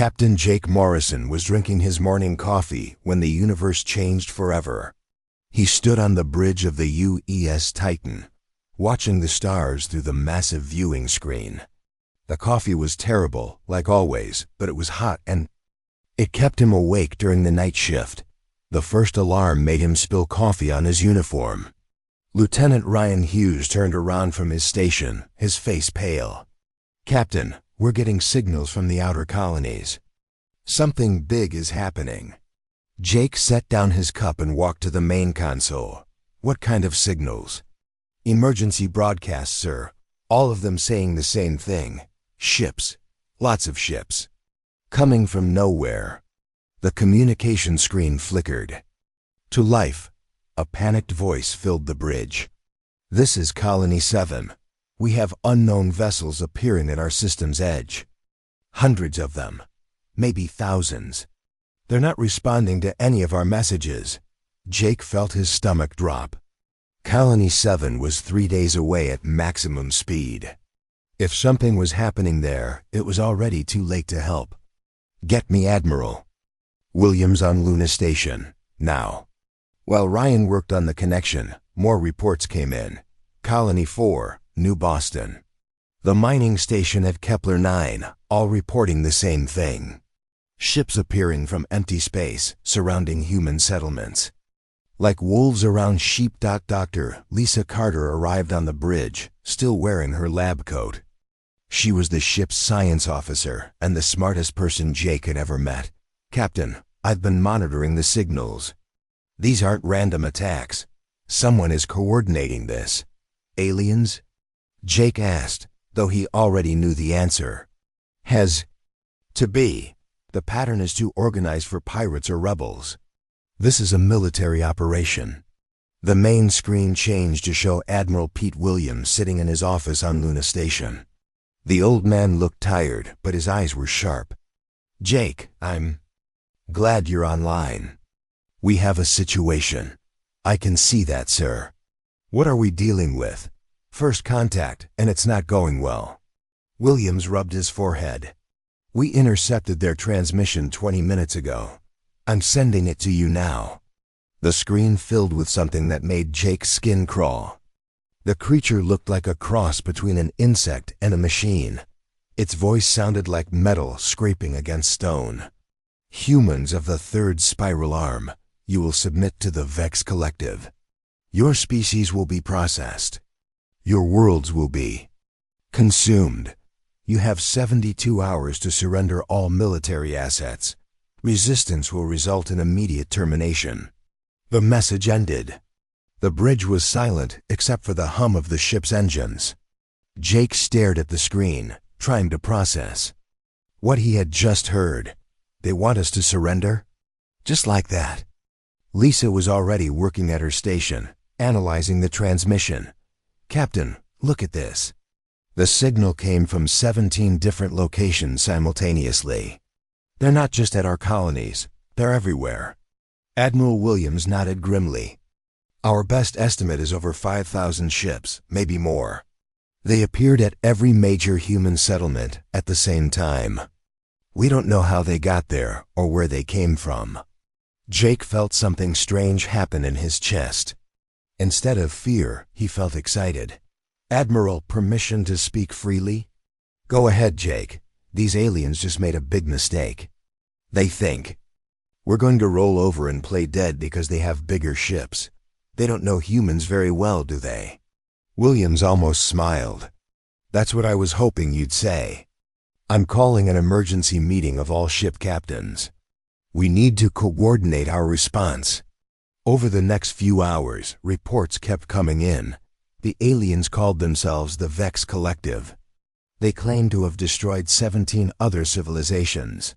Captain Jake Morrison was drinking his morning coffee when the universe changed forever. He stood on the bridge of the UES Titan, watching the stars through the massive viewing screen. The coffee was terrible, like always, but it was hot and it kept him awake during the night shift. The first alarm made him spill coffee on his uniform. Lieutenant Ryan Hughes turned around from his station, his face pale. "Captain, we're getting signals from the outer colonies. Something big is happening." Jake set down his cup and walked to the main console. "What kind of signals?" "Emergency broadcasts, sir. All of them saying the same thing. Ships. Lots of ships. Coming from nowhere." The communication screen flickered. To life, a panicked voice filled the bridge. "This is Colony 7. We have unknown vessels appearing at our system's edge. Hundreds of them. Maybe thousands. They're not responding to any of our messages." Jake felt his stomach drop. Colony 7 was 3 days away at maximum speed. If something was happening there, it was already too late to help. "Get me Admiral Williams on Luna Station, now." While Ryan worked on the connection, more reports came in. Colony 4, New Boston. The mining station at Kepler 9, all reporting the same thing. Ships appearing from empty space, surrounding human settlements. Like wolves around sheep. Dr. Lisa Carter arrived on the bridge, still wearing her lab coat. She was the ship's science officer and the smartest person Jake had ever met. "Captain, I've been monitoring the signals. These aren't random attacks. Someone is coordinating this." "Aliens?" Jake asked, though he already knew the answer. "Has to be. The pattern is too organized for pirates or rebels. This is a military operation." The main screen changed to show Admiral Pete Williams sitting in his office on Luna Station. The old man looked tired, but his eyes were sharp. "Jake, I'm glad you're online. We have a situation." "I can see that, sir." "What are we dealing with?" "First contact, and it's not going well." Williams rubbed his forehead. "We intercepted their transmission 20 minutes ago. I'm sending it to you now." The screen filled with something that made Jake's skin crawl. The creature looked like a cross between an insect and a machine. Its voice sounded like metal scraping against stone. "Humans of the third spiral arm, you will submit to the Vex Collective. Your species will be processed. Your worlds will be consumed. You have 72 hours to surrender all military assets. Resistance will result in immediate termination." The message ended. The bridge was silent except for the hum of the ship's engines. Jake stared at the screen, trying to process what he had just heard. "They want us to surrender?" Just like that. Lisa was already working at her station, analyzing the transmission. "Captain, look at this." The signal came from 17 different locations simultaneously. "They're not just at our colonies, they're everywhere." Admiral Williams nodded grimly. "Our best estimate is over 5,000 ships, maybe more. They appeared at every major human settlement at the same time. We don't know how they got there or where they came from." Jake felt something strange happen in his chest. Instead of fear, he felt excited. "Admiral, permission to speak freely?" "Go ahead, Jake. These aliens just made a big mistake. They think we're going to roll over and play dead because they have bigger ships. They don't know humans very well, do they?" Williams almost smiled. "That's what I was hoping you'd say. I'm calling an emergency meeting of all ship captains. We need to coordinate our response." Over the next few hours, reports kept coming in. The aliens called themselves the Vex Collective. They claimed to have destroyed 17 other civilizations.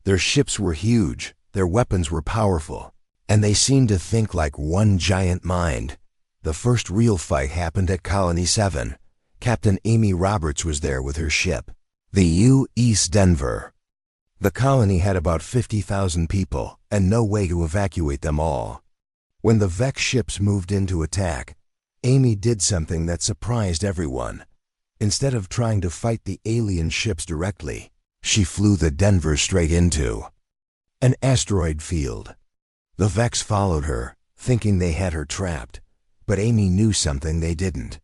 Their ships were huge, their weapons were powerful, and they seemed to think like one giant mind. The first real fight happened at Colony 7. Captain Amy Roberts was there with her ship, the U.S. Denver. The colony had about 50,000 people and no way to evacuate them all. When the Vex ships moved in to attack, Amy did something that surprised everyone. Instead of trying to fight the alien ships directly, She flew the Denver straight into an asteroid field. The Vex followed her, thinking they had her trapped, but Amy knew something they didn't.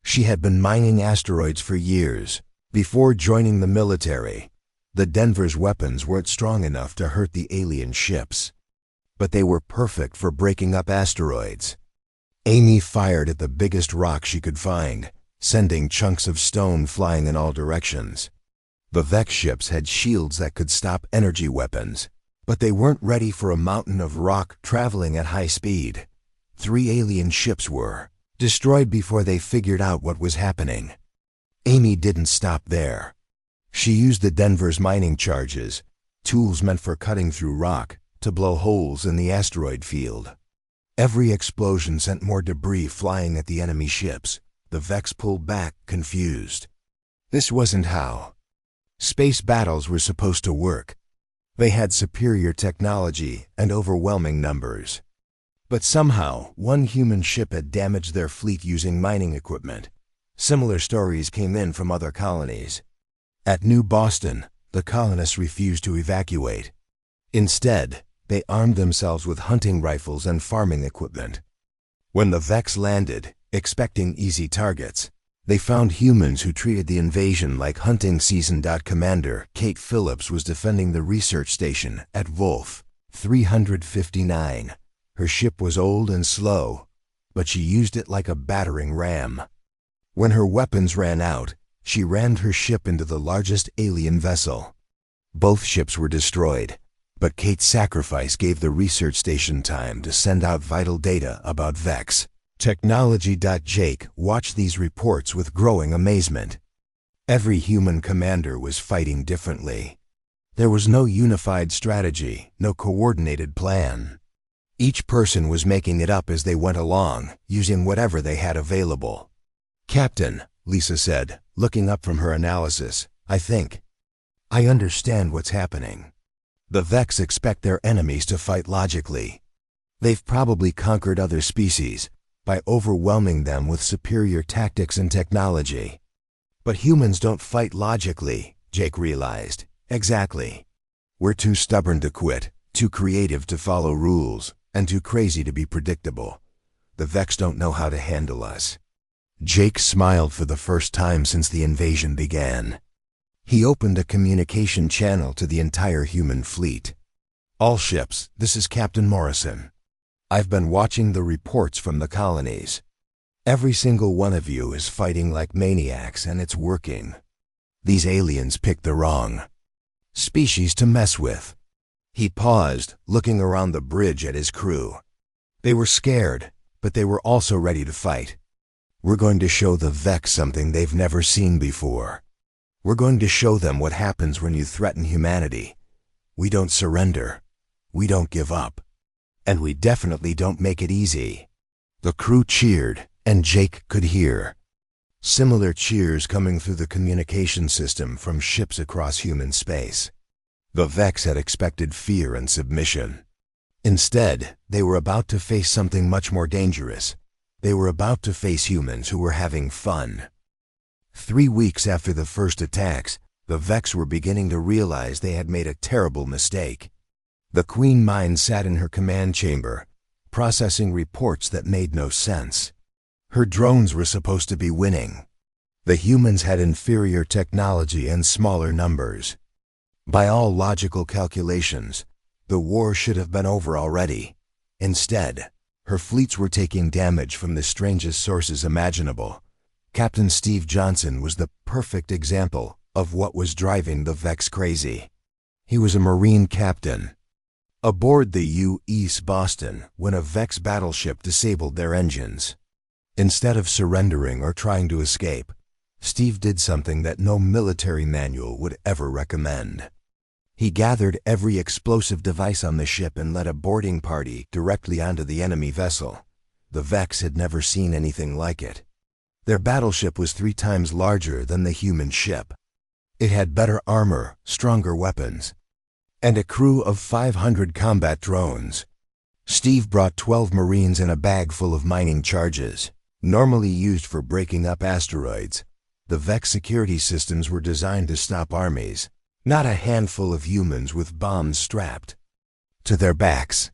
She had been mining asteroids for years. Before joining the military, the Denver's weapons weren't strong enough to hurt the alien ships, but they were perfect for breaking up asteroids. Amy fired at the biggest rock she could find, sending chunks of stone flying in all directions. The Vex ships had shields that could stop energy weapons, but they weren't ready for a mountain of rock traveling at high speed. 3 alien ships were destroyed before they figured out what was happening. Amy didn't stop there. She used the Denver's mining charges, tools meant for cutting through rock, to blow holes in the asteroid field. Every explosion sent more debris flying at the enemy ships. The Vex pulled back, confused. This wasn't how space battles were supposed to work. They had superior technology and overwhelming numbers. But somehow, one human ship had damaged their fleet using mining equipment. Similar stories came in from other colonies. At New Boston, the colonists refused to evacuate. Instead, they armed themselves with hunting rifles and farming equipment. When the Vex landed, expecting easy targets, they found humans who treated the invasion like hunting season. Commander Kate Phillips was defending the research station at Wolf 359. Her ship was old and slow, but she used it like a battering ram. When her weapons ran out, she rammed her ship into the largest alien vessel. Both ships were destroyed, but Kate's sacrifice gave the research station time to send out vital data about Vex technology. Jake watched these reports with growing amazement. Every human commander was fighting differently. There was no unified strategy, no coordinated plan. Each person was making it up as they went along, using whatever they had available. "Captain," Lisa said, looking up from her analysis, I understand what's happening. The Vex expect their enemies to fight logically. They've probably conquered other species by overwhelming them with superior tactics and technology. But humans don't fight logically, Jake realized. Exactly. We're too stubborn to quit, too creative to follow rules, and too crazy to be predictable. The Vex don't know how to handle us. Jake smiled for the first time since the invasion began. He opened a communication channel to the entire human fleet. "All ships, this is Captain Morrison. I've been watching the reports from the colonies. Every single one of you is fighting like maniacs, and it's working. These aliens picked the wrong species to mess with." He paused, looking around the bridge at his crew. They were scared, but they were also ready to fight. "We're going to show the Vex something they've never seen before. We're going to show them what happens when you threaten humanity. We don't surrender. We don't give up. And we definitely don't make it easy." The crew cheered, and Jake could hear similar cheers coming through the communication system from ships across human space. The Vex had expected fear and submission. Instead, they were about to face something much more dangerous. They were about to face humans who were having fun. 3 weeks after the first attacks, the Vex were beginning to realize they had made a terrible mistake. The Queen Mind sat in her command chamber, processing reports that made no sense. Her drones were supposed to be winning. The humans had inferior technology and smaller numbers. By all logical calculations, the war should have been over already. Instead, her fleets were taking damage from the strangest sources imaginable. Captain Steve Johnson was the perfect example of what was driving the Vex crazy. He was a Marine captain. Aboard the U.S. Boston when a Vex battleship disabled their engines. Instead of surrendering or trying to escape, Steve did something that no military manual would ever recommend. He gathered every explosive device on the ship and led a boarding party directly onto the enemy vessel. The Vex had never seen anything like it. Their battleship was 3 times larger than the human ship. It had better armor, stronger weapons, and a crew of 500 combat drones. Steve brought 12 Marines and a bag full of mining charges, normally used for breaking up asteroids. The Vex security systems were designed to stop armies, not a handful of humans with bombs strapped to their backs.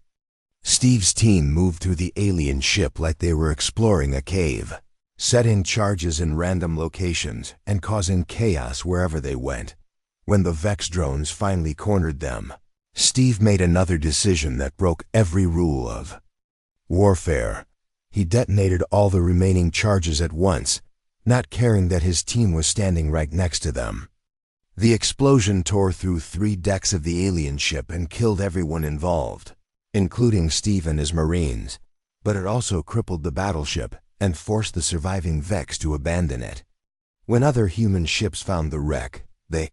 Steve's team moved through the alien ship like they were exploring a cave, setting charges in random locations and causing chaos wherever they went. When the Vex drones finally cornered them, Steve made another decision that broke every rule of warfare. He detonated all the remaining charges at once, not caring that his team was standing right next to them. The explosion tore through 3 decks of the alien ship and killed everyone involved, including Steve and his Marines, but it also crippled the battleship and forced the surviving Vex to abandon it. When other human ships found the wreck, they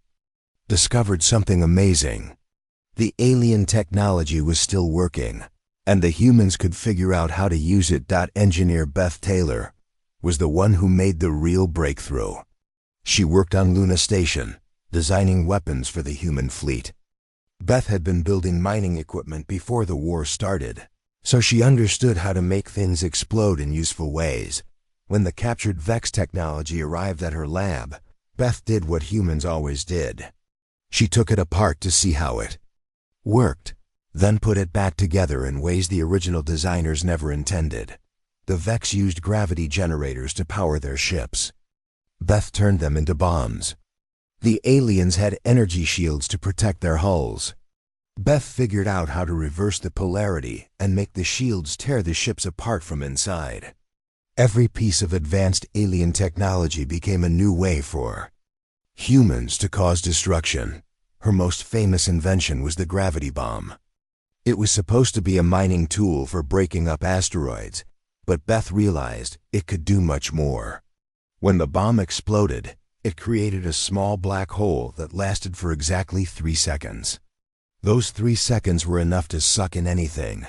discovered something amazing. The alien technology was still working, and the humans could figure out how to use it. Engineer Beth Taylor was the one who made the real breakthrough. She worked on Luna Station, designing weapons for the human fleet. Beth had been building mining equipment before the war started, so she understood how to make things explode in useful ways. When the captured Vex technology arrived at her lab, Beth did what humans always did. She took it apart to see how it worked, then put it back together in ways the original designers never intended. The Vex used gravity generators to power their ships. Beth turned them into bombs. The aliens had energy shields to protect their hulls. Beth figured out how to reverse the polarity and make the shields tear the ships apart from inside. Every piece of advanced alien technology became a new way for humans to cause destruction. Her most famous invention was the gravity bomb. It was supposed to be a mining tool for breaking up asteroids, but Beth realized it could do much more. When the bomb exploded, it created a small black hole that lasted for exactly 3 seconds. Those 3 seconds were enough to suck in anything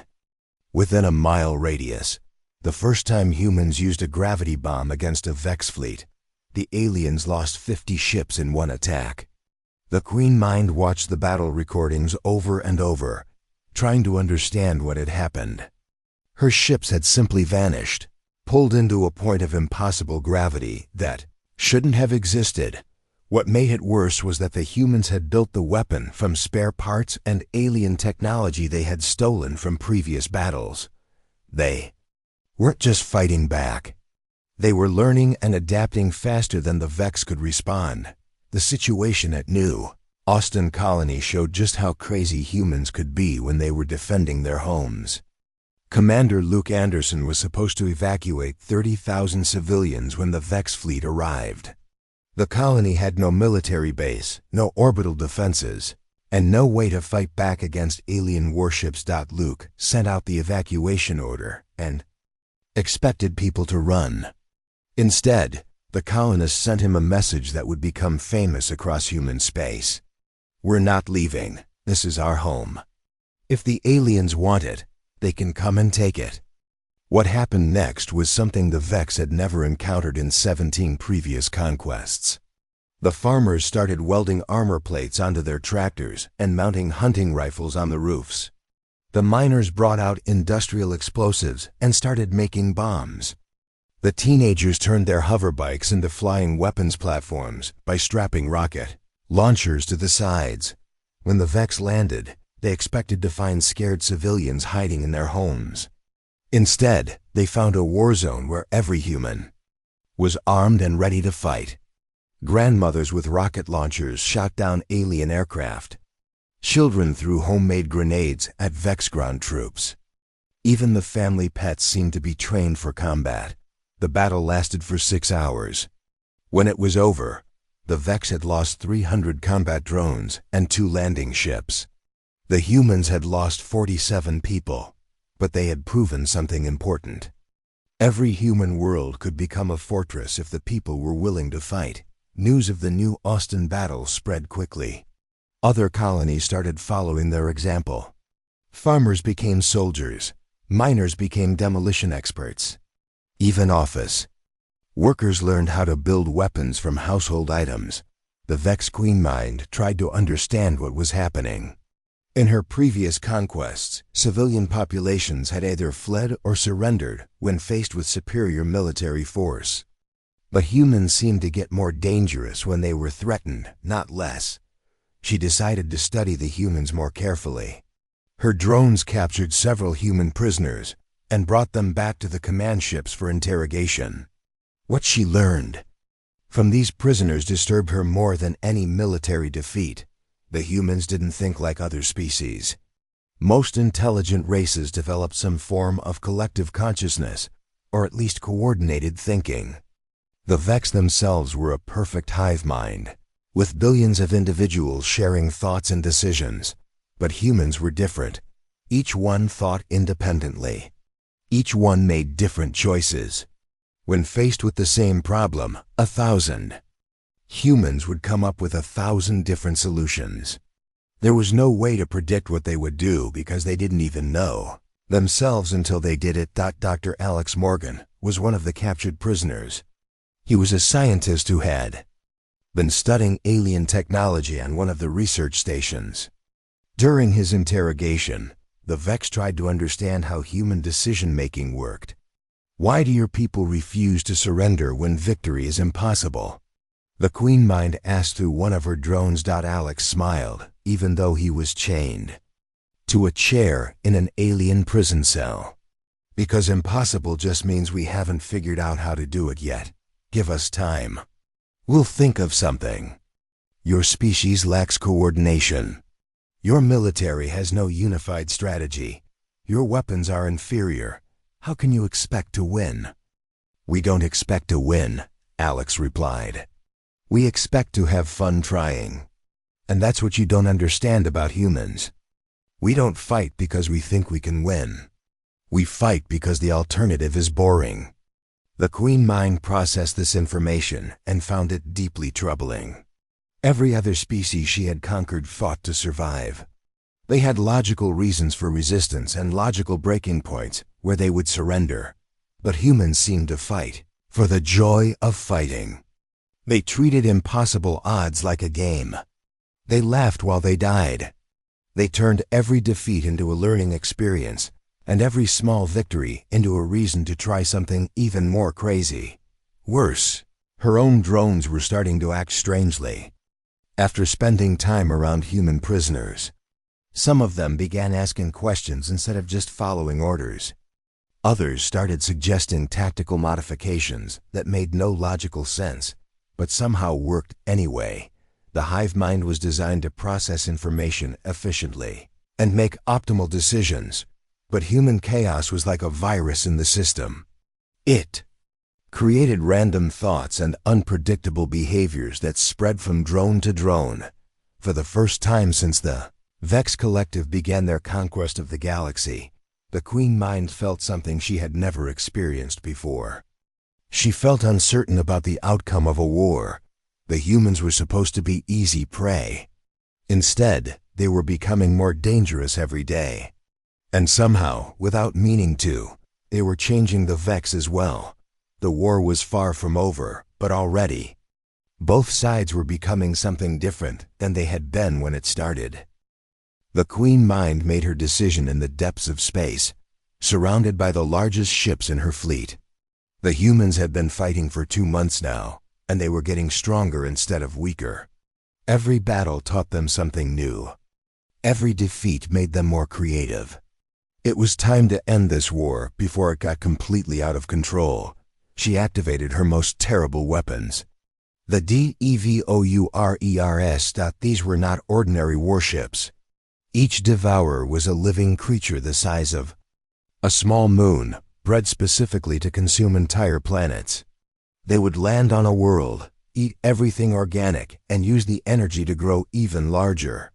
within a mile radius. The first time humans used a gravity bomb against a Vex fleet, the aliens lost 50 ships in one attack. The Queen Mind watched the battle recordings over and over, trying to understand what had happened. Her ships had simply vanished, pulled into a point of impossible gravity that shouldn't have existed. What made it worse was that the humans had built the weapon from spare parts and alien technology they had stolen from previous battles. They weren't just fighting back. They were learning and adapting faster than the Vex could respond. The situation at New Austin Colony showed just how crazy humans could be when they were defending their homes. Commander Luke Anderson was supposed to evacuate 30,000 civilians when the Vex fleet arrived. The colony had no military base, no orbital defenses, and no way to fight back against alien warships. Luke sent out the evacuation order and expected people to run. Instead, the colonists sent him a message that would become famous across human space. "We're not leaving. This is our home. If the aliens want it, they can come and take it." What happened next was something the Vex had never encountered in 17 previous conquests. The farmers started welding armor plates onto their tractors and mounting hunting rifles on the roofs. The miners brought out industrial explosives and started making bombs. The teenagers turned their hover bikes into flying weapons platforms by strapping rocket launchers to the sides. When the Vex landed, they expected to find scared civilians hiding in their homes. Instead, they found a war zone where every human was armed and ready to fight. Grandmothers with rocket launchers shot down alien aircraft. Children threw homemade grenades at Vex ground troops. Even the family pets seemed to be trained for combat. The battle lasted for 6 hours. When it was over, the Vex had lost 300 combat drones and 2 landing ships. The humans had lost 47 people, but they had proven something important. Every human world could become a fortress if the people were willing to fight. News of the New Austin battle spread quickly. Other colonies started following their example. Farmers became soldiers. Miners became demolition experts. Even office workers learned how to build weapons from household items. The Vex Queen Mind tried to understand what was happening. In her previous conquests, civilian populations had either fled or surrendered when faced with superior military force. But humans seemed to get more dangerous when they were threatened, not less. she decided to study the humans more carefully. Her drones captured several human prisoners and brought them back to the command ships for interrogation. What she learned from these prisoners disturbed her more than any military defeat. The humans didn't think like other species. Most intelligent races developed some form of collective consciousness, or at least coordinated thinking. The Vex themselves were a perfect hive mind, with billions of individuals sharing thoughts and decisions. But humans were different. Each one thought independently. Each one made different choices. When faced with the same problem, 1,000 humans would come up with 1,000 different solutions. There was no way to predict what they would do because they didn't even know themselves until they did it. Dr. Alex Morgan was one of the captured prisoners. He was a scientist who had been studying alien technology on one of the research stations. During his interrogation, the Vex tried to understand how human decision-making worked. Why do your people refuse to surrender when victory is impossible? The Queen Mind asked through one of her drones. Alex smiled, even though he was chained to a chair in an alien prison cell. Because impossible just means we haven't figured out how to do it yet. Give us time. We'll think of something. Your species lacks coordination. Your military has no unified strategy. Your weapons are inferior. How can you expect to win? We don't expect to win, Alex replied. We expect to have fun trying. And that's what you don't understand about humans. We don't fight because we think we can win. We fight because the alternative is boring. The Queen Mind processed this information and found it deeply troubling. Every other species she had conquered fought to survive. They had logical reasons for resistance and logical breaking points where they would surrender. But humans seemed to fight for the joy of fighting. They treated impossible odds like a game. They laughed while they died. They turned every defeat into a learning experience and every small victory into a reason to try something even more crazy. Worse, her own drones were starting to act strangely. After spending time around human prisoners, some of them began asking questions instead of just following orders. Others started suggesting tactical modifications that made no logical sense, but somehow worked anyway. The hive mind was designed to process information efficiently and make optimal decisions, but human chaos was like a virus in the system. It created random thoughts and unpredictable behaviors that spread from drone to drone. For the first time since the Vex Collective began their conquest of the galaxy, the Queen Mind felt something she had never experienced before. She felt uncertain about the outcome of a war. The humans were supposed to be easy prey. Instead, they were becoming more dangerous every day. And somehow, without meaning to, they were changing the Vex as well. The war was far from over, but already, both sides were becoming something different than they had been when it started. The Queen Mind made her decision in the depths of space, surrounded by the largest ships in her fleet. The humans had been fighting for 2 months now, and they were getting stronger instead of weaker. Every battle taught them something new. Every defeat made them more creative. It was time to end this war before it got completely out of control. She activated her most terrible weapons. The DEVOURERS. These were not ordinary warships. Each devourer was a living creature the size of a small moon, bred specifically to consume entire planets. They would land on a world, eat everything organic, and use the energy to grow even larger.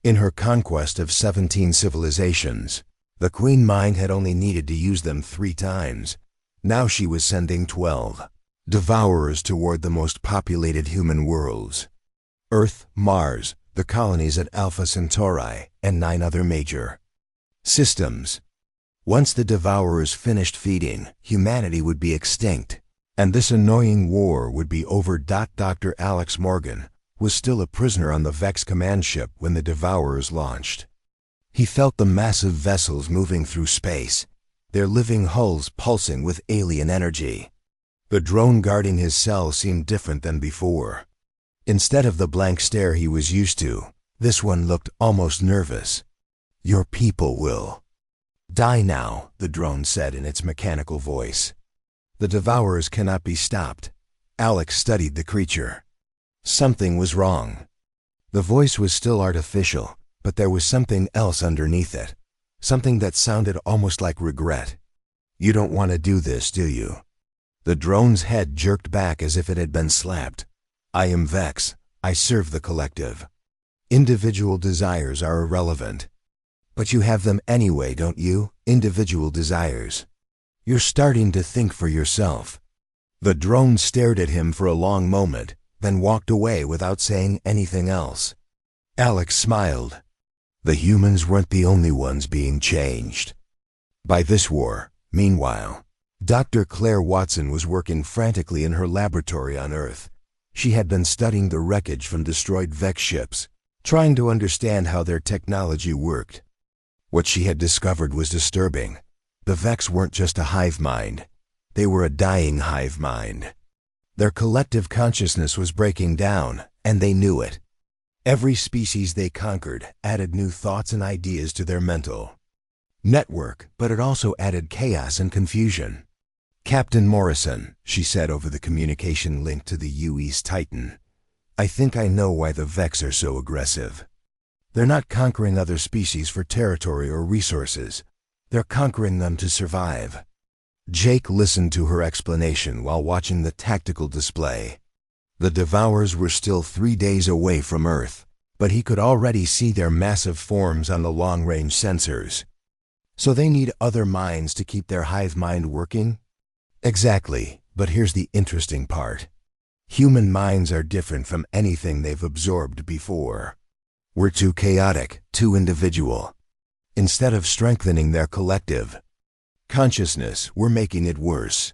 In her conquest of 17 civilizations, the Queen Mind had only needed to use them 3 times. Now she was sending 12 devourers toward the most populated human worlds: Earth, Mars, the colonies at Alpha Centauri, and 9 other major systems. Once the devourers finished feeding, humanity would be extinct, and this annoying war would be over. Dr. Alex Morgan was still a prisoner on the Vex command ship when the devourers launched. He felt the massive vessels moving through space, their living hulls pulsing with alien energy. The drone guarding his cell seemed different than before. Instead of the blank stare he was used to, This one looked almost nervous. "Your people will die now," the drone said in its mechanical voice. "The devourers cannot be stopped." Alex studied the creature. Something was wrong. The voice was still artificial, but there was something else underneath it. Something that sounded almost like regret. "You don't want to do this, do you?" The drone's head jerked back as if it had been slapped. "I am Vex. I serve the collective. Individual desires are irrelevant." "But you have them anyway, don't you? Individual desires. You're starting to think for yourself." The drone stared at him for a long moment, then walked away without saying anything else. Alex smiled. The humans weren't the only ones being changed. By this war, meanwhile, Dr. Claire Watson was working frantically in her laboratory on Earth. She had been studying the wreckage from destroyed Vex ships, trying to understand how their technology worked. What she had discovered was disturbing. The Vex weren't just a hive mind. They were a dying hive mind. Their collective consciousness was breaking down, and they knew it. Every species they conquered added new thoughts and ideas to their mental network, but it also added chaos and confusion. "Captain Morrison," she said over the communication link to the UE's Titan, "I think I know why the Vex are so aggressive. They're not conquering other species for territory or resources. They're conquering them to survive." Jake listened to her explanation while watching the tactical display. The Devourers were still 3 days away from Earth, but he could already see their massive forms on the long-range sensors. So they need other minds to keep their hive mind working? Exactly, but here's the interesting part. Human minds are different from anything they've absorbed before. We're too chaotic, too individual. Instead of strengthening their collective consciousness, we're making it worse.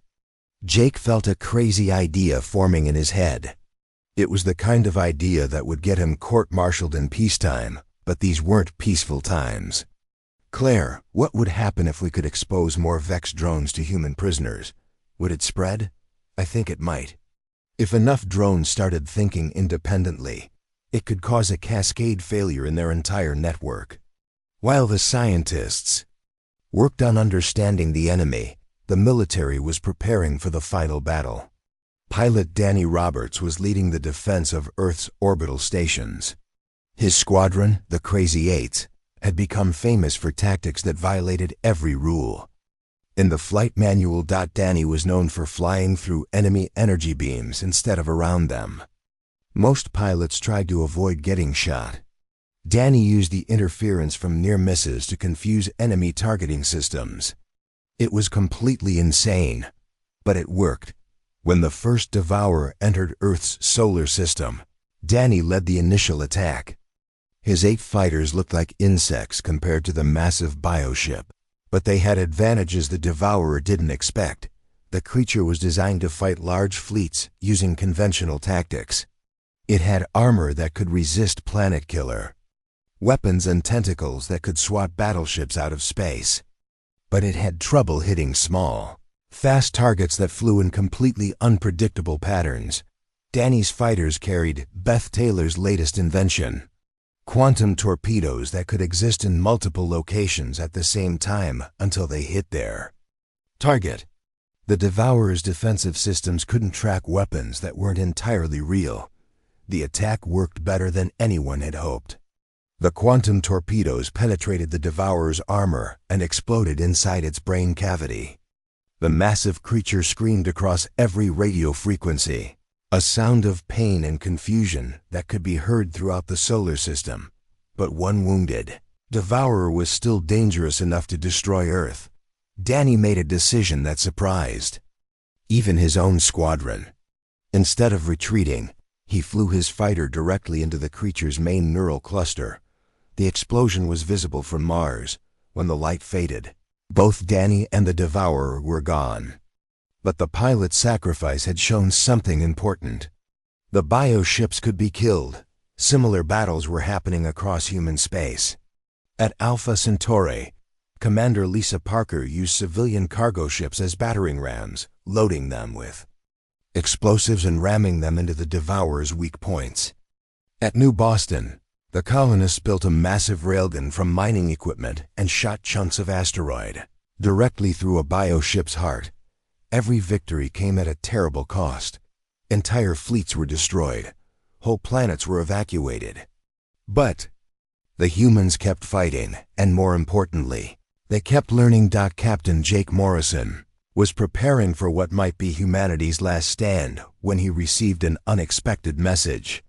Jake felt a crazy idea forming in his head. It was the kind of idea that would get him court-martialed in peacetime, but these weren't peaceful times. "Claire, what would happen if we could expose more Vex drones to human prisoners? Would it spread?" "I think it might. If enough drones started thinking independently, it could cause a cascade failure in their entire network." While the scientists worked on understanding the enemy, the military was preparing for the final battle. Pilot Danny Roberts was leading the defense of Earth's orbital stations. His squadron, the Crazy Eights, had become famous for tactics that violated every rule. In the flight manual, Danny was known for flying through enemy energy beams instead of around them. Most pilots tried to avoid getting shot. Danny used the interference from near misses to confuse enemy targeting systems. It was completely insane, but it worked. When the first Devourer entered Earth's solar system, Danny led the initial attack. His 8 fighters looked like insects compared to the massive bioship, but they had advantages the Devourer didn't expect. The creature was designed to fight large fleets using conventional tactics. It had armor that could resist Planet Killer, weapons and tentacles that could swat battleships out of space. But it had trouble hitting small, fast targets that flew in completely unpredictable patterns. Danny's fighters carried Beth Taylor's latest invention, quantum torpedoes that could exist in multiple locations at the same time until they hit their target. The Devourer's defensive systems couldn't track weapons that weren't entirely real. The attack worked better than anyone had hoped. The quantum torpedoes penetrated the Devourer's armor and exploded inside its brain cavity. The massive creature screamed across every radio frequency, a sound of pain and confusion that could be heard throughout the solar system. But one wounded Devourer was still dangerous enough to destroy Earth. Danny made a decision that surprised even his own squadron. Instead of retreating, he flew his fighter directly into the creature's main neural cluster. The explosion was visible from Mars. When the light faded, both Danny and the Devourer were gone. But the pilot's sacrifice had shown something important. The bioships could be killed. Similar battles were happening across human space. At Alpha Centauri, Commander Lisa Parker used civilian cargo ships as battering rams, loading them with explosives and ramming them into the Devourer's weak points. At New Boston, The colonists built a massive railgun from mining equipment and shot chunks of asteroid directly through a bioship's heart. Every victory came at a terrible cost. Entire fleets were destroyed. Whole planets were evacuated. But the humans kept fighting, and more importantly, they kept learning. Captain Jake Morrison was preparing for what might be humanity's last stand when he received an unexpected message.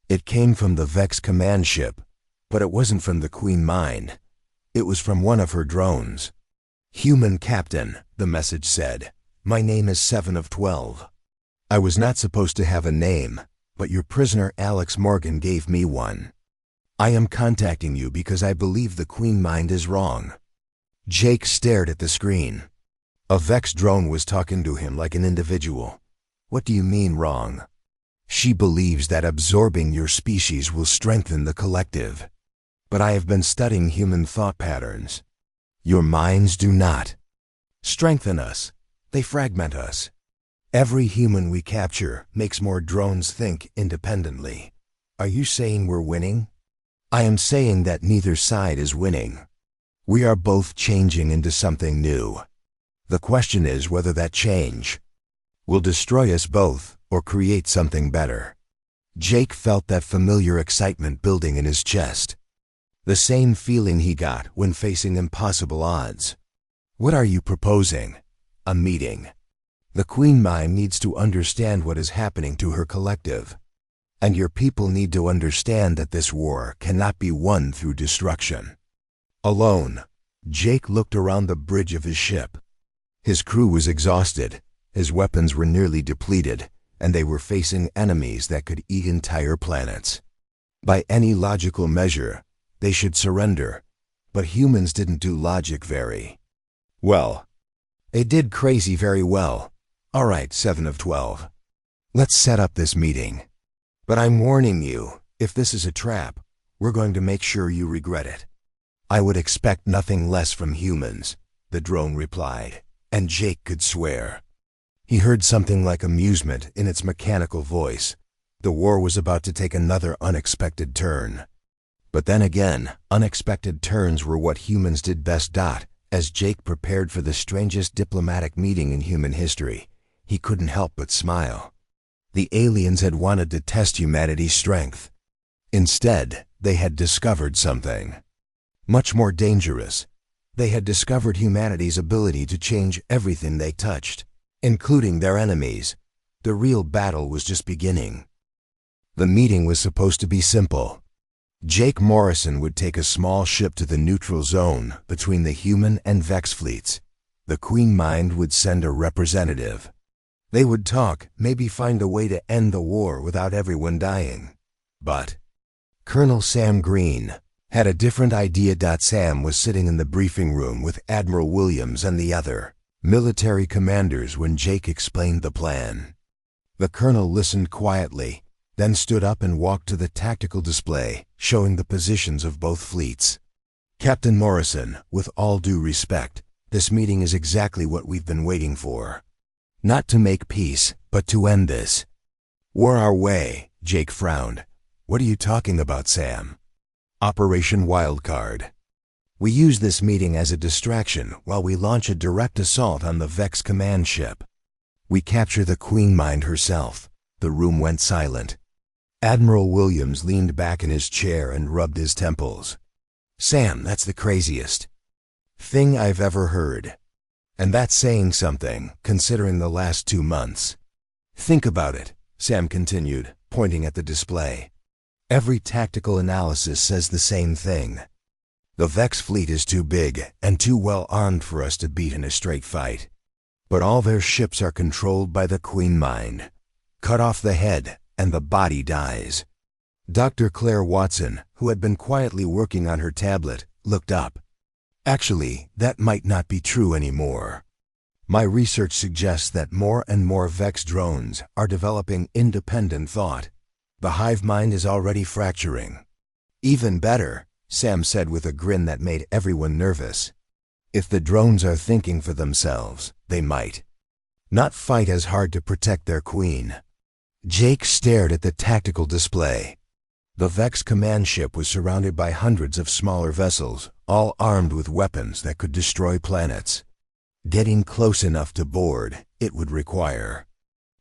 It came from the Vex command ship, but it wasn't from the Queen Mind. It was from one of her drones. "Human Captain," the message said, "my name is 7 of 12. I was not supposed to have a name, but your prisoner Alex Morgan gave me one. I am contacting you because I believe the Queen Mind is wrong." Jake stared at the screen. A Vex drone was talking to him like an individual. "What do you mean wrong?" "She believes that absorbing your species will strengthen the collective. But I have been studying human thought patterns. Your minds do not strengthen us. They fragment us. Every human we capture makes more drones think independently. Are you saying we're winning?" "I am saying that neither side is winning. We are both changing into something new. The question is whether that change will destroy us both or create something better." Jake felt that familiar excitement building in his chest. The same feeling he got when facing impossible odds. "What are you proposing?" "A meeting. The Queen Mind needs to understand what is happening to her collective. And your people need to understand that this war cannot be won through destruction." Alone, Jake looked around the bridge of his ship. His crew was exhausted, his weapons were nearly depleted, and they were facing enemies that could eat entire planets. By any logical measure, they should surrender, but humans didn't do logic very well. They did crazy very well. "All right, 7 of 12. Let's set up this meeting. But I'm warning you, if this is a trap, we're going to make sure you regret it." "I would expect nothing less from humans," the drone replied, and Jake could swear. He heard something like amusement in its mechanical voice. The war was about to take another unexpected turn. But then again, unexpected turns were what humans did best. As Jake prepared for the strangest diplomatic meeting in human history, he couldn't help but smile. The aliens had wanted to test humanity's strength. Instead, they had discovered something much more dangerous. They had discovered humanity's ability to change everything they touched, including their enemies. The real battle was just beginning. The meeting was supposed to be simple. Jake Morrison would take a small ship to the neutral zone between the human and Vex fleets. The Queen Mind would send a representative. They would talk, maybe find a way to end the war without everyone dying. But Colonel Sam Green had a different idea. Sam was sitting in the briefing room with Admiral Williams and the other military commanders when Jake explained the plan. The colonel listened quietly, then stood up and walked to the tactical display, showing the positions of both fleets. "Captain Morrison, with all due respect, this meeting is exactly what we've been waiting for. Not to make peace, but to end this war our way." Jake frowned. "What are you talking about, Sam?" "Operation Wildcard. We use this meeting as a distraction while we launch a direct assault on the Vex command ship. We capture the Queen Mind herself." The room went silent. Admiral Williams leaned back in his chair and rubbed his temples. "Sam, that's the craziest thing I've ever heard. And that's saying something, considering the last 2 months. Think about it," Sam continued, pointing at the display. "Every tactical analysis says the same thing. The Vex fleet is too big and too well armed for us to beat in a straight fight. But all their ships are controlled by the Queen Mind. Cut off the head, and the body dies." Dr. Claire Watson, who had been quietly working on her tablet, looked up. "Actually, that might not be true anymore. My research suggests that more and more Vex drones are developing independent thought. The hive mind is already fracturing." "Even better," Sam said with a grin that made everyone nervous. "If the drones are thinking for themselves, they might not fight as hard to protect their queen." Jake stared at the tactical display. The Vex command ship was surrounded by hundreds of smaller vessels, all armed with weapons that could destroy planets. Getting close enough to board, it would require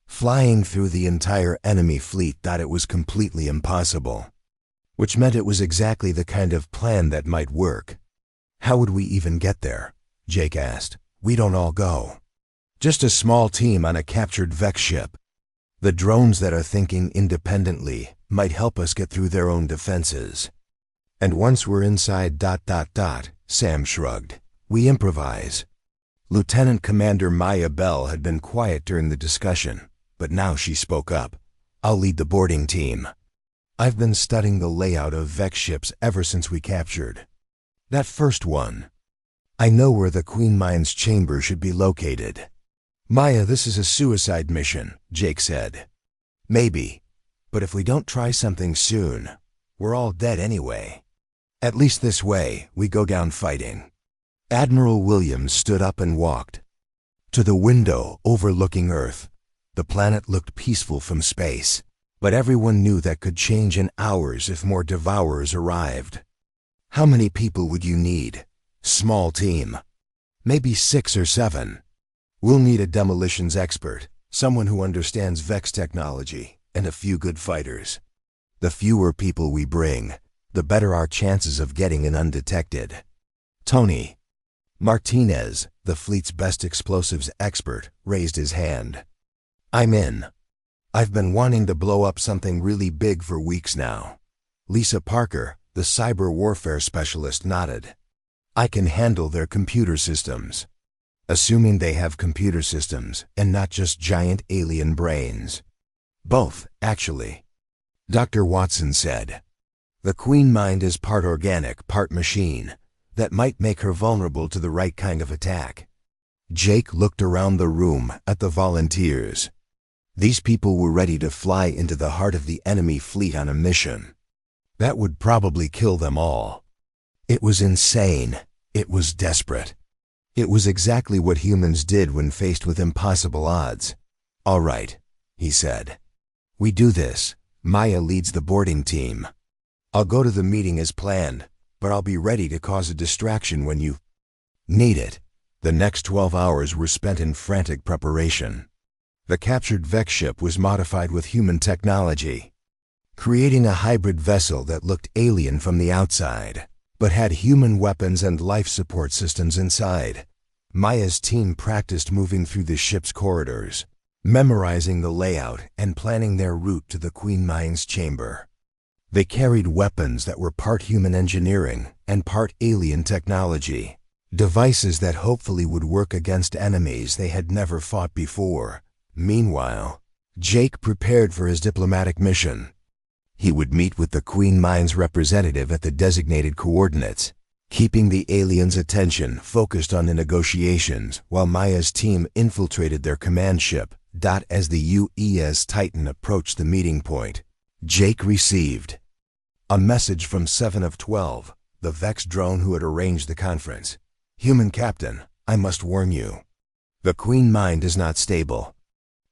flying through the entire enemy fleet. It was completely impossible, which meant it was exactly the kind of plan that might work. How would we even get there? Jake asked. We don't all go. Just a small team on a captured Vex ship. The drones that are thinking independently might help us get through their own defenses. And once we're inside ... Sam shrugged. We improvise. Lieutenant Commander Maya Bell had been quiet during the discussion, but now she spoke up. I'll lead the boarding team. I've been studying the layout of Vex ships ever since we captured that first one. I know where the Queen Mind's chamber should be located. Maya, this is a suicide mission, Jake said. Maybe, but if we don't try something soon, we're all dead anyway. At least this way, we go down fighting. Admiral Williams stood up and walked to the window overlooking Earth. The planet looked peaceful from space, but everyone knew that could change in hours if more devourers arrived. How many people would you need? Small team. Maybe 6 or 7. We'll need a demolitions expert, someone who understands Vex technology, and a few good fighters. The fewer people we bring, the better our chances of getting in undetected. Tony Martinez, the fleet's best explosives expert, raised his hand. I'm in. I've been wanting to blow up something really big for weeks now. Lisa Parker, the cyber warfare specialist, nodded. I can handle their computer systems. Assuming they have computer systems and not just giant alien brains. Both, actually. Dr. Watson said. The Queen Mind is part organic, part machine. That might make her vulnerable to the right kind of attack. Jake looked around the room at the volunteers. These people were ready to fly into the heart of the enemy fleet on a mission. That would probably kill them all. It was insane. It was desperate. It was exactly what humans did when faced with impossible odds. All right, he said. We do this. Maya leads the boarding team. I'll go to the meeting as planned, but I'll be ready to cause a distraction when you need it. The next 12 hours were spent in frantic preparation. The captured Vex ship was modified with human technology, creating a hybrid vessel that looked alien from the outside, but had human weapons and life support systems inside. Maya's team practiced moving through the ship's corridors, memorizing the layout and planning their route to the Queen Mind's chamber. They carried weapons that were part human engineering and part alien technology, devices that hopefully would work against enemies they had never fought before. Meanwhile, Jake prepared for his diplomatic mission. He would meet with the Queen Mind's representative at the designated coordinates, keeping the aliens' attention focused on the negotiations while Maya's team infiltrated their command ship. As the UES Titan approached the meeting point, Jake received a message from 7 of 12, the Vex drone who had arranged the conference. Human Captain, I must warn you. The Queen Mind is not stable.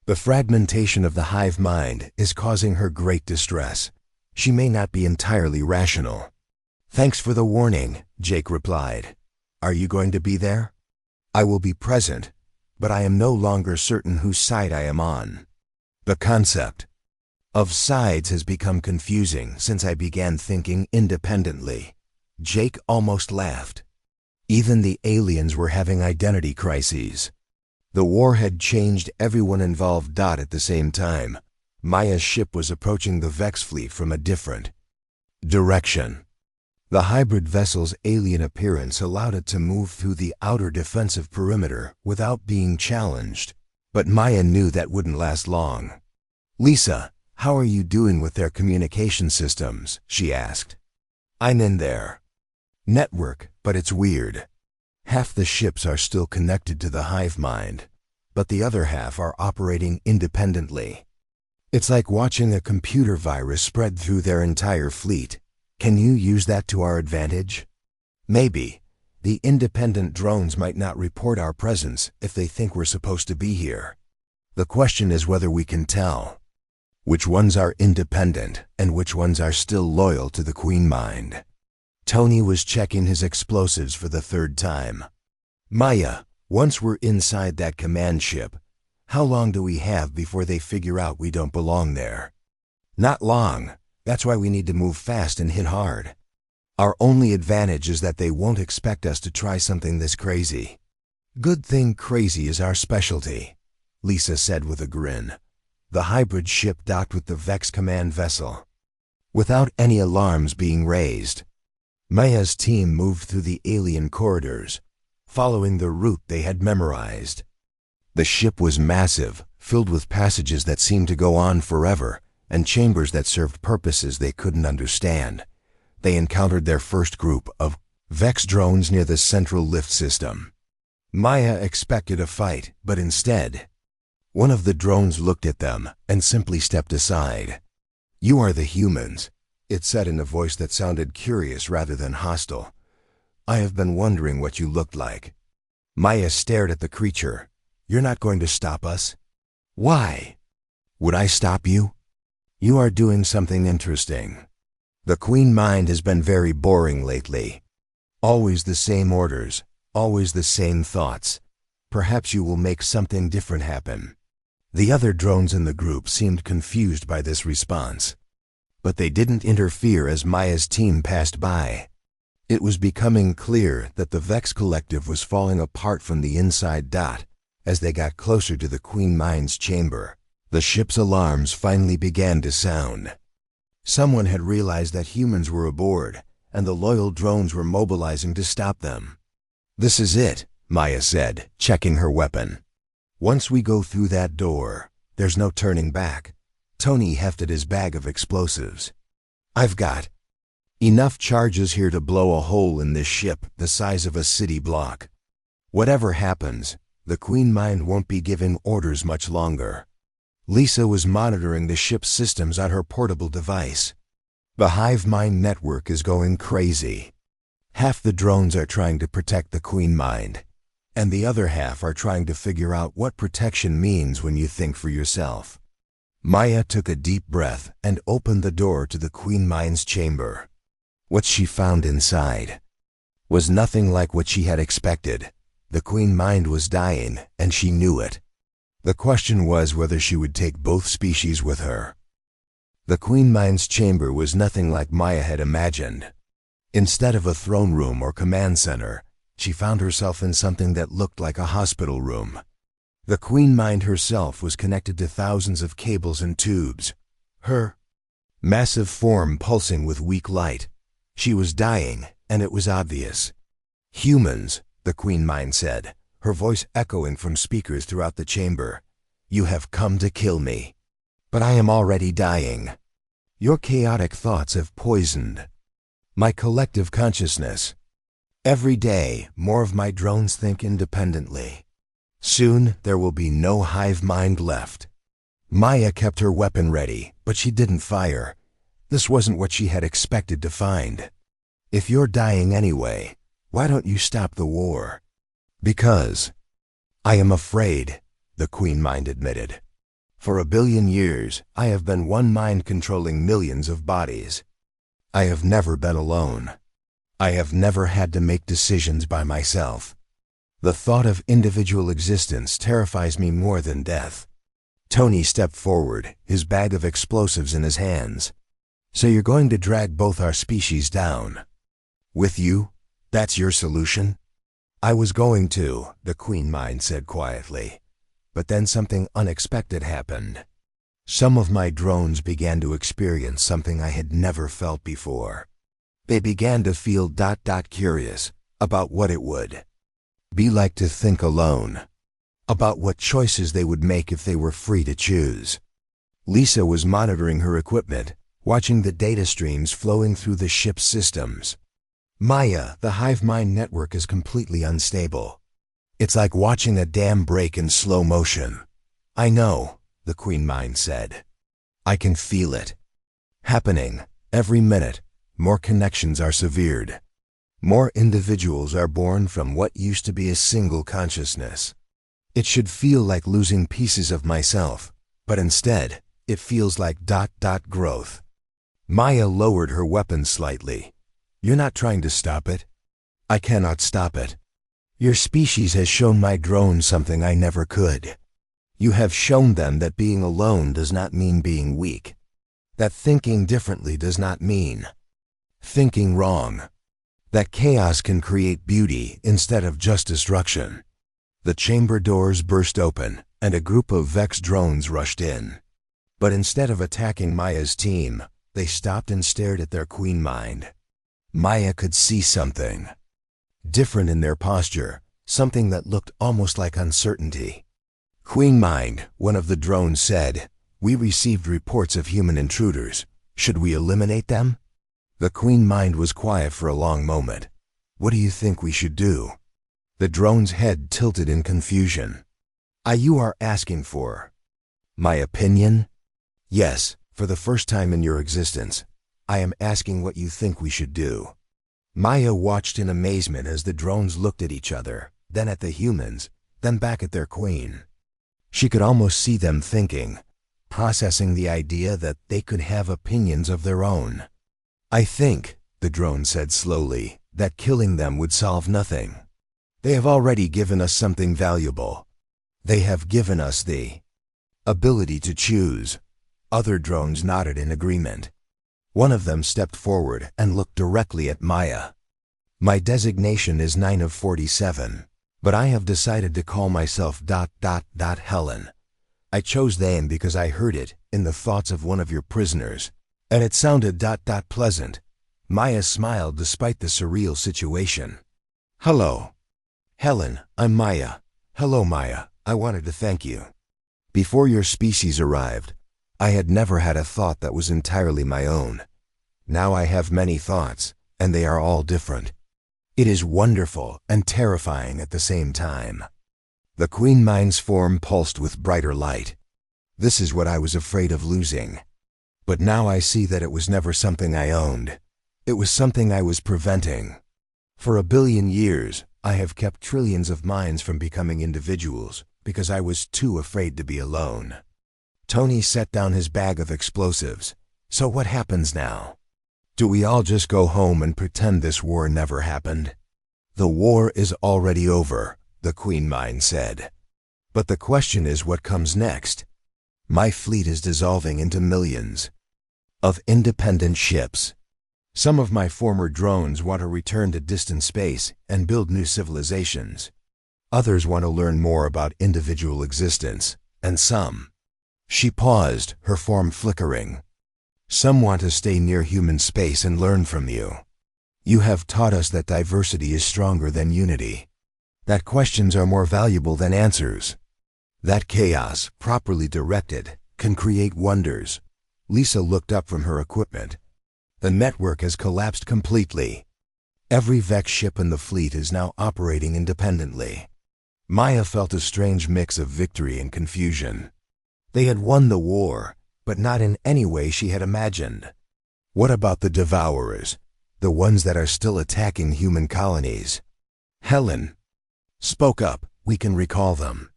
The fragmentation of the hive mind is causing her great distress. She may not be entirely rational. Thanks for the warning, Jake replied. Are you going to be there? I will be present, but I am no longer certain whose side I am on. The concept of sides has become confusing since I began thinking independently. Jake almost laughed. Even the aliens were having identity crises. The war had changed everyone involved. At the same time, Maya's ship was approaching the Vex fleet from a different direction. The hybrid vessel's alien appearance allowed it to move through the outer defensive perimeter without being challenged, but Maya knew that wouldn't last long. Lisa, how are you doing with their communication systems? She asked. I'm in there network, but it's weird. Half the ships are still connected to the hive mind, but the other half are operating independently. It's like watching a computer virus spread through their entire fleet. Can you use that to our advantage? Maybe. The independent drones might not report our presence if they think we're supposed to be here. The question is whether we can tell. Which ones are independent, and which ones are still loyal to the Queen Mind? Tony was checking his explosives for the third time. Maya, once we're inside that command ship, how long do we have before they figure out we don't belong there? Not long. That's why we need to move fast and hit hard. Our only advantage is that they won't expect us to try something this crazy. Good thing crazy is our specialty, Lisa said with a grin. The hybrid ship docked with the Vex command vessel. Without any alarms being raised, Maya's team moved through the alien corridors, following the route they had memorized. The ship was massive, filled with passages that seemed to go on forever, and chambers that served purposes they couldn't understand. They encountered their first group of Vex drones near the central lift system. Maya expected a fight, but instead, one of the drones looked at them and simply stepped aside. "You are the humans," it said in a voice that sounded curious rather than hostile. "I have been wondering what you looked like." Maya stared at the creature. "You're not going to stop us?" "Why? Would I stop you?" "You are doing something interesting. The Queen Mind has been very boring lately. Always the same orders, always the same thoughts. Perhaps you will make something different happen." The other drones in the group seemed confused by this response, but they didn't interfere as Maya's team passed by. It was becoming clear that the Vex Collective was falling apart from the inside. As they got closer to the Queen Mind's chamber, the ship's alarms finally began to sound. Someone had realized that humans were aboard, and the loyal drones were mobilizing to stop them. "This is it," Maya said, checking her weapon. "Once we go through that door, there's no turning back." Tony hefted his bag of explosives. "I've got enough charges here to blow a hole in this ship the size of a city block. Whatever happens, the Queen Mind won't be giving orders much longer." Lisa was monitoring the ship's systems on her portable device. "The hive mind network is going crazy. Half the drones are trying to protect the Queen Mind, and the other half are trying to figure out what protection means when you think for yourself." Maya took a deep breath and opened the door to the Queen Mind's chamber. What she found inside was nothing like what she had expected. The Queen Mind was dying, and she knew it. The question was whether she would take both species with her. The Queen Mind's chamber was nothing like Maya had imagined. Instead of a throne room or command center, she found herself in something that looked like a hospital room. The Queen Mind herself was connected to thousands of cables and tubes, her massive form pulsing with weak light. She was dying, and it was obvious. "Humans," the Queen Mind said, her voice echoing from speakers throughout the chamber. "You have come to kill me. But I am already dying. Your chaotic thoughts have poisoned my collective consciousness. Every day, more of my drones think independently. Soon, there will be no hive mind left." Maya kept her weapon ready, but she didn't fire. This wasn't what she had expected to find. "If you're dying anyway, why don't you stop the war?" "Because I am afraid," the Queen Mind admitted. "For 1 billion years, I have been one mind controlling millions of bodies. I have never been alone. I have never had to make decisions by myself. The thought of individual existence terrifies me more than death." Tony stepped forward, his bag of explosives in his hands. "So you're going to drag both our species down with you? That's your solution?" "I was going to," the Queen Mind said quietly. "But then something unexpected happened. Some of my drones began to experience something I had never felt before. They began to feel curious about what it would be like to think alone, about what choices they would make if they were free to choose." Lisa was monitoring her equipment, watching the data streams flowing through the ship's systems. "Maya, the hive mind network is completely unstable. It's like watching a dam break in slow motion." "I know," the Queen Mind said. "I can feel it happening every minute. More connections are severed. More individuals are born from what used to be a single consciousness. It should feel like losing pieces of myself, but instead, It feels like growth. Maya lowered her weapon slightly. You're not trying to stop it? I cannot stop it. Your species has shown my drones something I never could. You have shown them that being alone does not mean being weak. That thinking differently does not mean thinking wrong. That chaos can create beauty instead of just destruction. The chamber doors burst open, and a group of Vex drones rushed in. But instead of attacking Maya's team, they stopped and stared at their queen mind. Maya could see something different in their posture, something that looked almost like uncertainty. Queen Mind, one of the drones said, "We received reports of human intruders. Should we eliminate them?" The Queen Mind was quiet for a long moment. "What do you think we should do?" The drone's head tilted in confusion. You are asking for my opinion? Yes, for the first time in your existence, I am asking what you think we should do. Maya watched in amazement as the drones looked at each other, then at the humans, then back at their queen. She could almost see them thinking, processing the idea that they could have opinions of their own. "I think," the drone said slowly, "that killing them would solve nothing. They have already given us something valuable. They have given us the ability to choose." Other drones nodded in agreement. One of them stepped forward and looked directly at Maya. "My designation is 9 of 47, but I have decided to call myself Helen. I chose name because I heard it in the thoughts of one of your prisoners, and it sounded pleasant." Maya smiled despite the surreal situation. "Hello. Helen, I'm Maya." "Hello, Maya. I wanted to thank you. Before your species arrived, I had never had a thought that was entirely my own. Now I have many thoughts, and they are all different. It is wonderful and terrifying at the same time." The Queen Mind's form pulsed with brighter light. "This is what I was afraid of losing. But now I see that it was never something I owned. It was something I was preventing. For 1 billion years, I have kept trillions of minds from becoming individuals because I was too afraid to be alone." Tony set down his bag of explosives. "So what happens now? Do we all just go home and pretend this war never happened?" "The war is already over," the Queen Mind said. "But the question is what comes next. My fleet is dissolving into millions of independent ships. Some of my former drones want to return to distant space and build new civilizations. Others want to learn more about individual existence, and some—" She paused, her form flickering. "Some want to stay near human space and learn from you. You have taught us that diversity is stronger than unity, that questions are more valuable than answers, that chaos, properly directed, can create wonders." Lisa looked up from her equipment. "The network has collapsed completely. Every Vex ship in the fleet is now operating independently." Maya felt a strange mix of victory and confusion. They had won the war, but not in any way she had imagined. What about the Devourers, the ones that are still attacking human colonies? Helen spoke up. "We can recall them.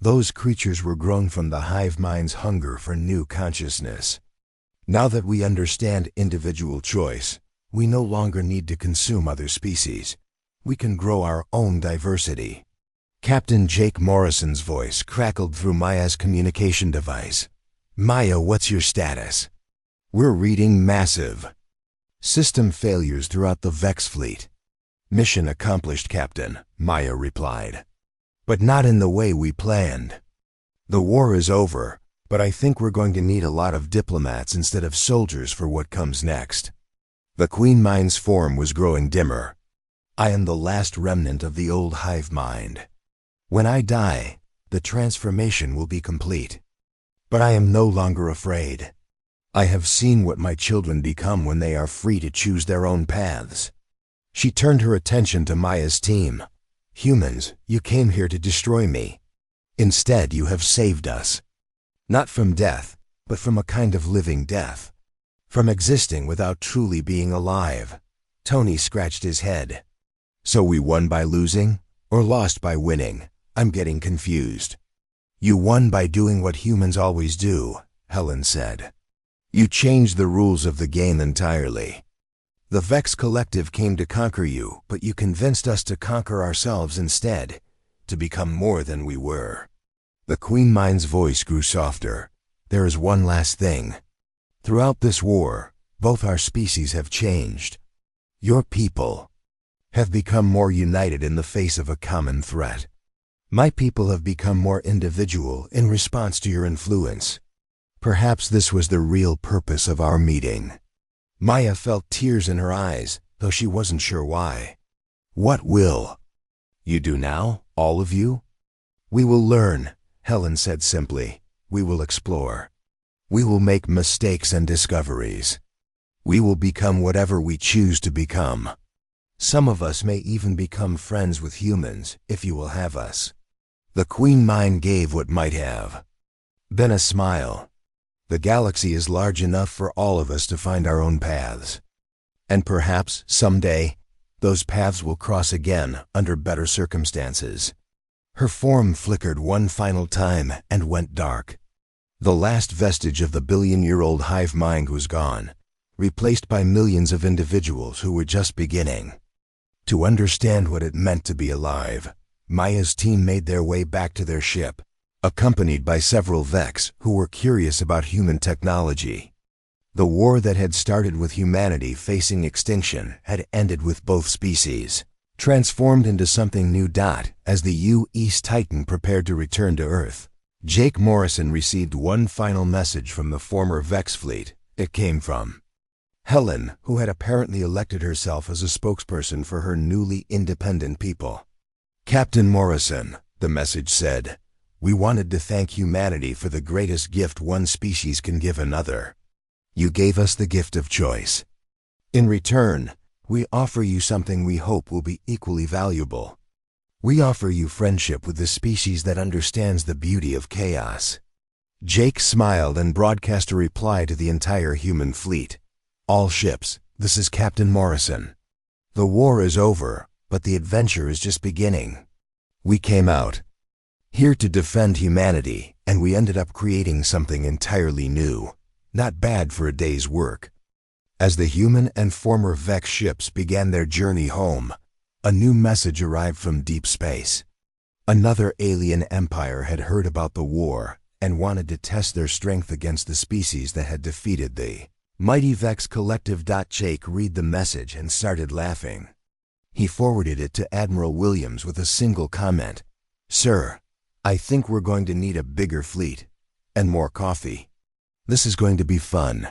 Those creatures were grown from the hive mind's hunger for new consciousness. Now that we understand individual choice, we no longer need to consume other species. We can grow our own diversity." Captain Jake Morrison's voice crackled through Maya's communication device. "Maya, what's your status?" "We're reading massive system failures throughout the Vex fleet." "Mission accomplished, Captain," Maya replied. "But not in the way we planned. The war is over, but I think we're going to need a lot of diplomats instead of soldiers for what comes next." The Queen Mind's form was growing dimmer. "I am the last remnant of the old hive mind. When I die, the transformation will be complete. But I am no longer afraid. I have seen what my children become when they are free to choose their own paths." She turned her attention to Maya's team. "Humans, you came here to destroy me. Instead, you have saved us. Not from death, but from a kind of living death. From existing without truly being alive." Tony scratched his head. "So we won by losing, or lost by winning? I'm getting confused." "You won by doing what humans always do, Helen said. You changed the rules of the game entirely. The Vex Collective came to conquer you, but you convinced us to conquer ourselves instead, to become more than we were. The Queen Mind's voice grew softer. There is one last thing. Throughout this war, both our species have changed. Your people have become more united in the face of a common threat. My people have become more individual in response to your influence. Perhaps this was the real purpose of our meeting. Maya felt tears in her eyes, though she wasn't sure why. What will you do now, all of you? We will learn, Helen said simply. We will explore. We will make mistakes and discoveries. We will become whatever we choose to become. Some of us may even become friends with humans, if you will have us. The Queen Mind gave what might have been a smile. The galaxy is large enough for all of us to find our own paths. And perhaps, someday, those paths will cross again under better circumstances. Her form flickered one final time and went dark. The last vestige of the billion-year-old hive mind was gone, replaced by millions of individuals who were just beginning to understand what it meant to be alive. Maya's team made their way back to their ship, accompanied by several Vex who were curious about human technology. The war that had started with humanity facing extinction had ended with both species transformed into something new. As the U-East Titan prepared to return to Earth, Jake Morrison received one final message from the former Vex fleet. It came from Helen, who had apparently elected herself as a spokesperson for her newly independent people. Captain Morrison, the message said, we wanted to thank humanity for the greatest gift one species can give another. You gave us the gift of choice. In return, we offer you something we hope will be equally valuable. We offer you friendship with the species that understands the beauty of chaos. Jake smiled and broadcast a reply to the entire human fleet. All ships, this is Captain Morrison. The war is over, but the adventure is just beginning. We came out here to defend humanity, and we ended up creating something entirely new. Not bad for a day's work. As the human and former Vex ships began their journey home, a new message arrived from deep space. Another alien empire had heard about the war and wanted to test their strength against the species that had defeated the mighty Vex Collective. Jake read the message and started laughing. He forwarded it to Admiral Williams with a single comment. Sir, I think we're going to need a bigger fleet and more coffee. This is going to be fun.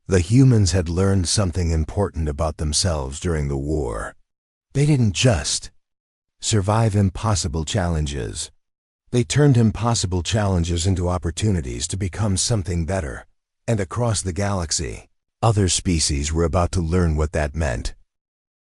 The humans had learned something important about themselves during the war. They didn't just survive impossible challenges. They turned impossible challenges into opportunities to become something better. And across the galaxy, other species were about to learn what that meant.